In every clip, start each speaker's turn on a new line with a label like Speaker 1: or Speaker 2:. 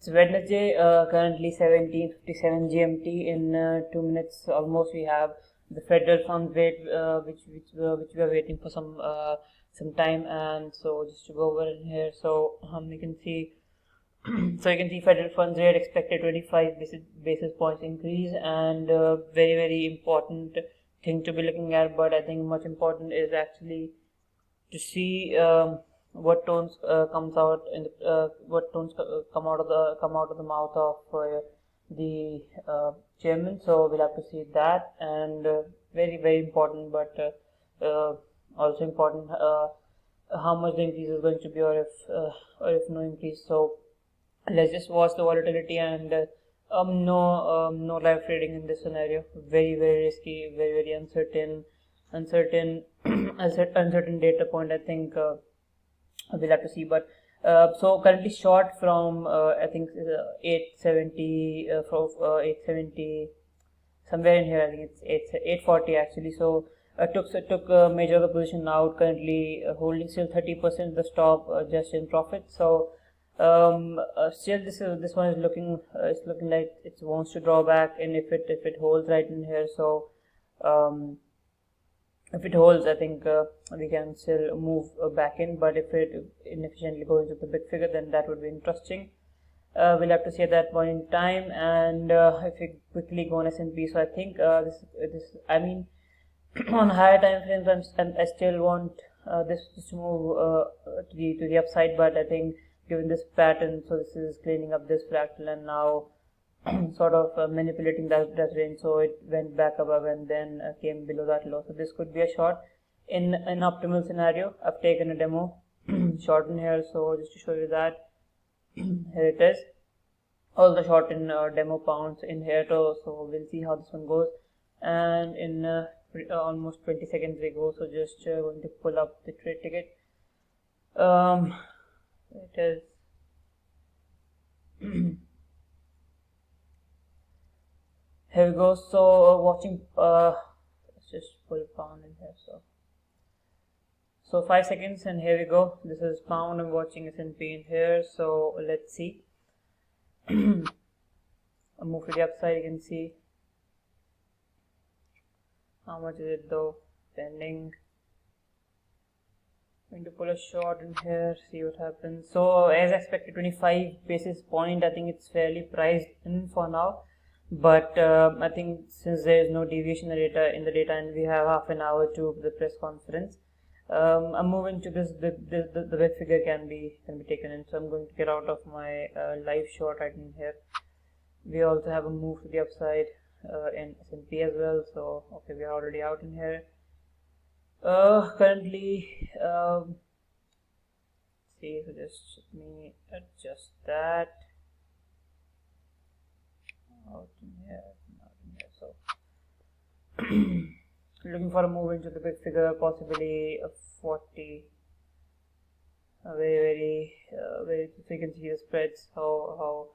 Speaker 1: It's Wednesday, currently 17:57 GMT. In 2 minutes almost we have the federal funds rate, which we are waiting for some time. And so just to go over in here, so you can see so you can see federal funds rate expected 25 basis points increase, and very important thing to be looking at. But I think much important is actually to see what tones comes out in the, what tones come out of the mouth of the chairman. So we'll have to see that, and very important, but also important how much the increase is going to be, or if no increase. So let's just watch the volatility, and no live trading in this scenario. Very risky, very uncertain uncertain data point. I think we'll have to see. But so currently short from I think 870 from 870 somewhere in here. I think it's 840 actually. So took major of the position out. Currently holding still 30% the stop, just in profit. So still this one is looking like it wants to draw back, and if it holds right in here, so if it holds, I think we can still move back in. But if it inefficiently goes into the big figure, then that would be interesting. We'll have to see at that point in time. And if we quickly go on S&P, so I think this I mean on higher time frames, I still want this to move to the upside. But I think given this pattern, so this is cleaning up this fractal, and now sort of manipulating that range, so it went back above and then came below that low. So this could be a short in an optimal scenario. I've taken a demo short in here, so just to show you that here it is, all the short in demo pounds in here too. So we'll see how this one goes, and in almost 20 seconds we go. So just going to pull up the trade ticket. It is here we go. So watching let's just pull pound in here. So 5 seconds, and here we go. This is pound. I'm watching S&P in here, so let's see. I'll move to the upside. You can see how much is it though pending. Going to pull a short in here, see what happens. So as expected, 25 basis point. I think it's fairly priced in for now, but I think since there is no deviation in the data, and we have half an hour to the press conference, I'm moving to this. The big figure can be taken in. So I'm going to get out of my live short right in here. We also have a move to the upside in S&P as well. So okay, we are already out in here. Currently, see, so just let me adjust that out in here, so looking for a move into the big figure, possibly a 40. Very so you can see the spreads, how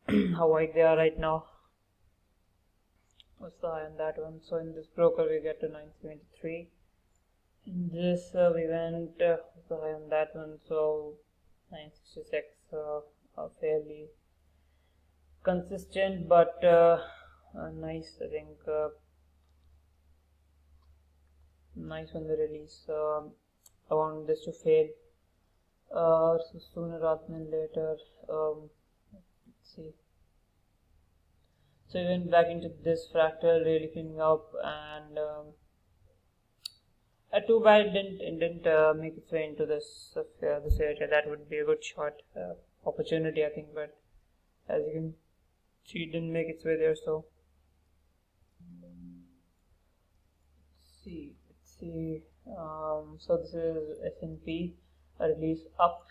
Speaker 1: wide they are right now. What's the high on that one? So in this broker we get to 973. In this we went the high on that one, so 966, fairly consistent, but nice. I think nice on the release. I want this to fail so sooner rather than later. Let's see. So we went back into this fractal, really cleaning up, and too bad it didn't make its way into this area. That would be a good short opportunity, I think, but as you can see, it didn't make its way there. So let's see. So this is S&P, a release up.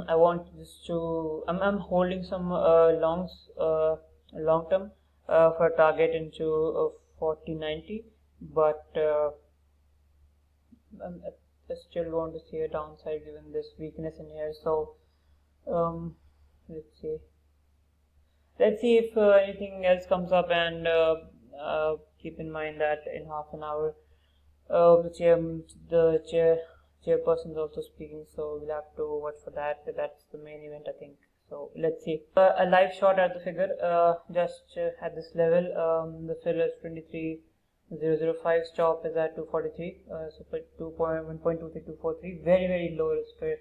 Speaker 1: I want this to. I'm holding some longs, long term, for a target into 4090. But I still want to see a downside given this weakness in here. So let's see if anything else comes up, and keep in mind that in half an hour the chairperson is also speaking, so we'll have to watch for that. That's the main event, I think. So let's see. A live shot at the figure, just at this level. The fill is 23,005. Stop is at 243. So for 1.23243. Very low risk trade.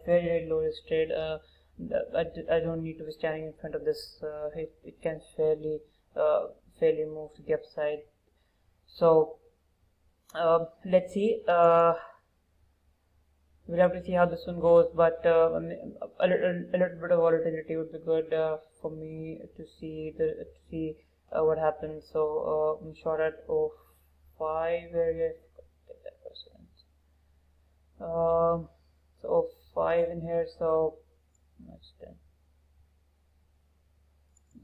Speaker 1: Very low risk trade. I don't need to be standing in front of this. It can fairly move to the upside. So let's see. We'll have to see how this one goes, but a little bit of volatility would be good for me to see what happens. So I'm short at 05. Where we get that percent. So 05 in here. So that's 10.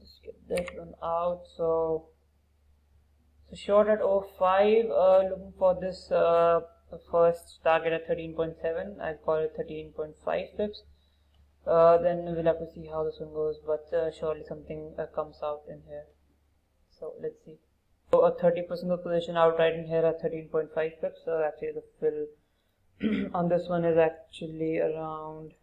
Speaker 1: Just get that one out. So short at 05. Looking for this. The first target at 13.7, I call it 13.5 pips. Then we'll have to see how this one goes, but surely something comes out in here. So let's see. So a 30% of position outright in here at 13.5 pips. So actually the fill on this one is actually around.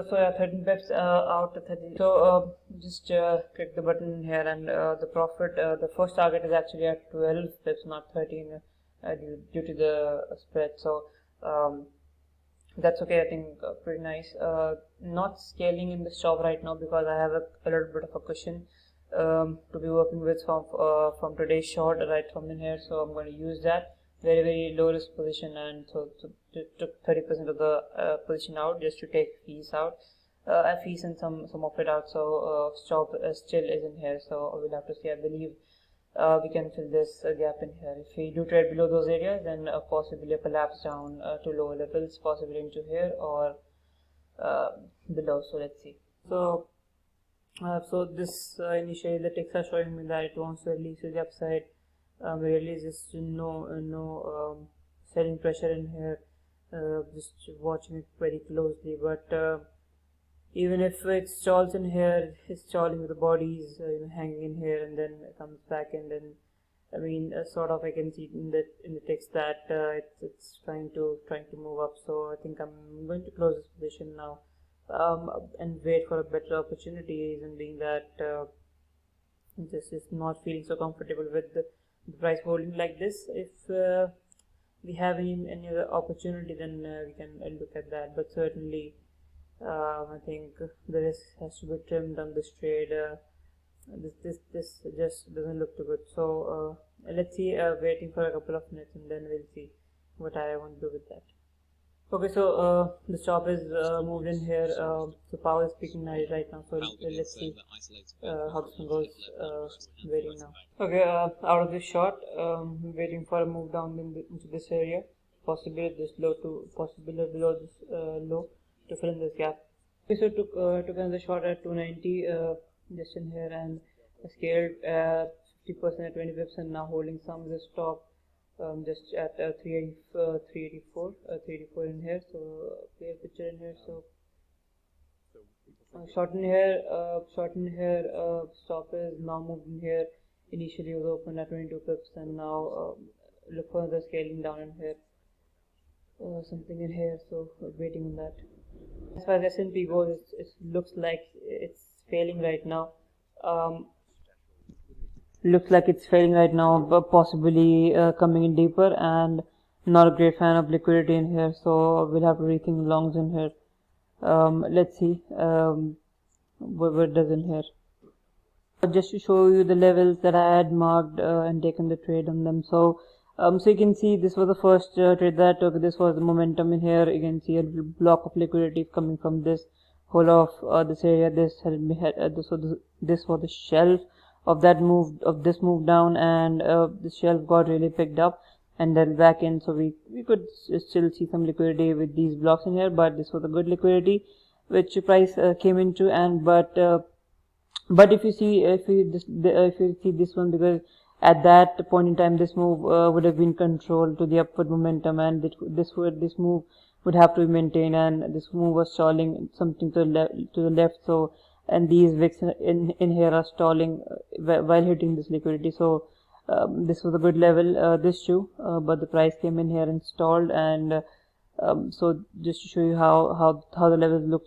Speaker 1: So yeah, 13 pips out to 30. So just click the button here, and the profit, the first target is actually at 12 pips, not 13, due to the spread. So that's okay, I think. Pretty nice. Not scaling in the stop right now because I have a little bit of a cushion to be working with from today's short right from in here. So I'm going to use that. Very low risk position, and so took 30% of the position out just to take fees out, fees and some of it out. So stop still is in here, so we'll have to see. I believe we can fill this gap in here. If we do trade below those areas, then possibly a collapse down to lower levels, possibly into here or below. So let's see. So this initially the ticks are showing me that it wants to release to the upside. Really just no selling pressure in here, just watching it very closely, but even if it stalls in here, it's stalling with the bodies hanging in here, and then it comes back, and then I mean sort of I can see in the text that it's trying to move up. So I think I'm going to close this position now and wait for a better opportunity, reason being that this is not feeling so comfortable with the price holding like this. If we have any other opportunity, then we can look at that, but certainly I think the risk has to be trimmed on this trade. This just doesn't look too good. So let's see, waiting for a couple of minutes, and then we'll see what I want to do with that. Okay, so the stop is moved in here. So power is peaking right now. So let's see how this one goes. Waiting now. Okay, out of this short, waiting for a move down into this area, possibly this low to possibly below this low to fill in this gap. Okay, so took another shot at 290 just in here, and scaled 50% at 20 pips, and now holding some of the stop. Just at 384 in here. So clear picture in here. So short in here, stop is now moved in here. Initially was open at 22 pips, and now look for the scaling down in here. Something in here. So waiting on that. As far as S&P goes, it looks like it's failing right now. Looks like it's failing right now, but possibly coming in deeper, and not a great fan of liquidity in here, so we'll have to rethink longs in here. Let's see what it does in here. Just to show you the levels that I had marked and taken the trade on them. So you can see this was the first trade that I took. This was the momentum in here. You can see a block of liquidity coming from this whole of this area. This was the shelf of this move down, and the shelf got really picked up and then back in, so we could still see some liquidity with these blocks in here, but this was a good liquidity which price came into. And but if you see this one, because at that point in time this move would have been controlled to the upward momentum, and this move would have to be maintained, and this move was stalling something to the left. So, and these wicks in here are stalling while hitting this liquidity. So this was a good level, this too, but the price came in here and stalled. And so just to show you how the levels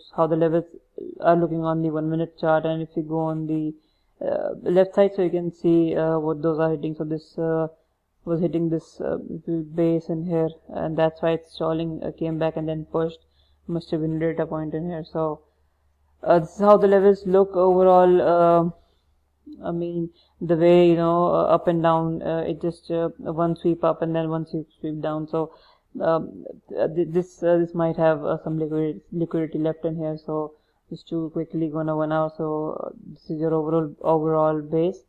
Speaker 1: are looking on the 1 minute chart, and if you go on the left side, so you can see what those are hitting. So this was hitting this base in here, and that's why it's stalling, came back and then pushed. Must have been a data point in here. So this is how the levels look overall. I mean, the way, up and down, it just one sweep up and then one sweep down. So this might have some liquidity left in here. So just to quickly go on a 1 hour. So this is your overall base,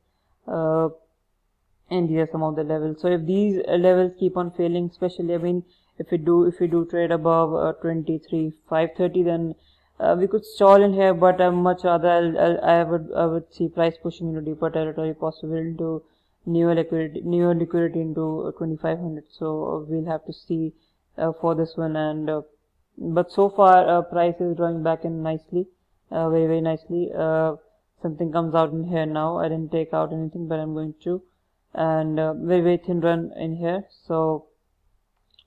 Speaker 1: and these are some of the levels. So if these levels keep on failing, especially, I mean, if we do trade above 23,530, then we could stall in here, but much rather I would see price pushing into deeper territory, possible into newer liquidity into 2,500. So we'll have to see for this one. And but so far price is drawing back in nicely, very nicely. Something comes out in here now. I didn't take out anything, but I'm going to. And very thin run in here. So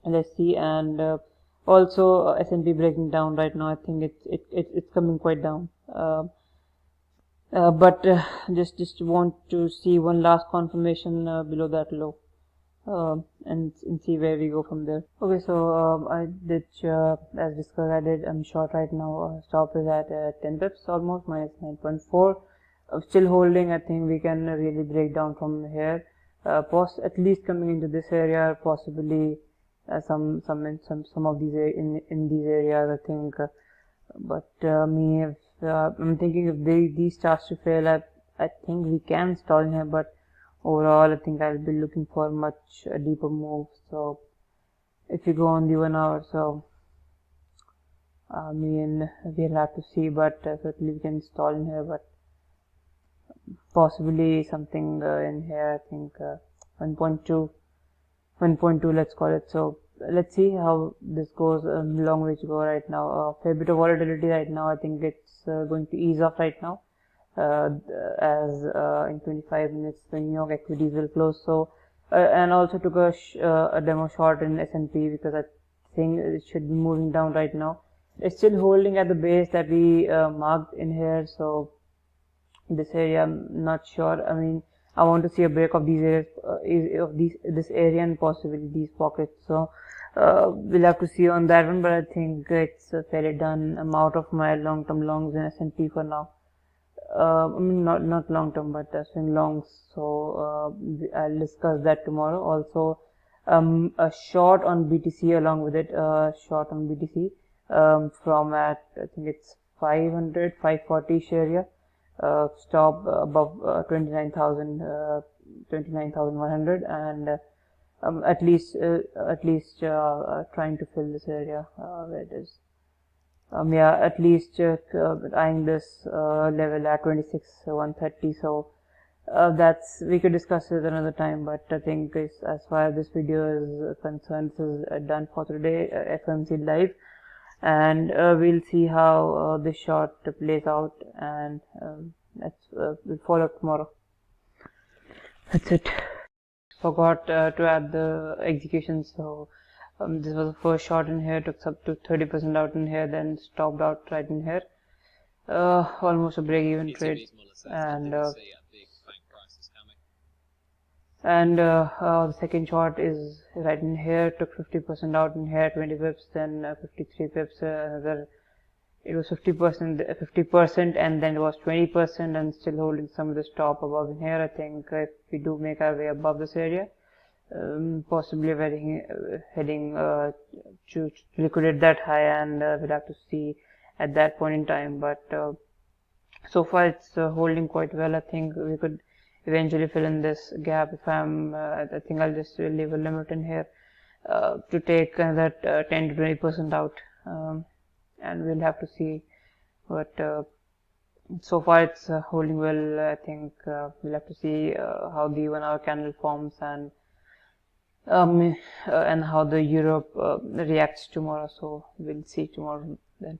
Speaker 1: let's see. And also S&P breaking down right now. I think it's coming quite down. But just want to see one last confirmation below that low, and see where we go from there. Okay, so I did, as discussed, I'm short right now. Stop is at 10 pips almost, minus 9.4. Still holding. I think we can really break down from here. At least coming into this area, possibly some of these in these areas, I think. But I'm thinking if these starts to fail, I think we can stall in here. But overall, I think I'll be looking for much deeper move. So if you go on the 1 hour, so we'll have to see. But certainly we can stall in here. But possibly something in here, I think 1.2, let's call it. So let's see how this goes. Long way to go right now. Fair bit of volatility right now. I think it's going to ease off right now, as in 25 minutes the New York equities will close. So and also took a demo short in S&P, because I think it should be moving down right now. It's still holding at the base that we marked in here. So this area, I'm not sure. I mean, I want to see a break of these areas, this area, and possibly these pockets. So we'll have to see on that one. But I think it's fairly done. I'm out of my long-term longs in S&P for now. I mean, not long-term, but swing longs. So I'll discuss that tomorrow. Also, a short on BTC along with it. Short on BTC from at, I think it's 540 area. Stop above 29,100, and at least trying to fill this area where it is. At least eyeing this level at 26,130. So we could discuss it another time. But I think as far as this video is concerned, this is done for today. Fomc Live. And we'll see how this short plays out, and we'll follow up tomorrow. That's it. Forgot to add the execution. So this was the first short in here, took up to 30% out in here, then stopped out right in here. Almost a break-even trade, and the second short is right in here, took 50% out in here, 20 pips, then 53 pips, another, it was 50%, and then it was 20%, and still holding some of the stop above in here. I think if we do make our way above this area, possibly heading to liquidate that high, and we'll have to see at that point in time. But so far it's holding quite well. I think we could eventually fill in this gap. If I think I'll just leave a limit in here to take that 10 to 20% out, and we'll have to see. But so far it's holding well. I think we'll have to see how the 1 hour candle forms, and and how the Europe reacts tomorrow. So we'll see tomorrow then.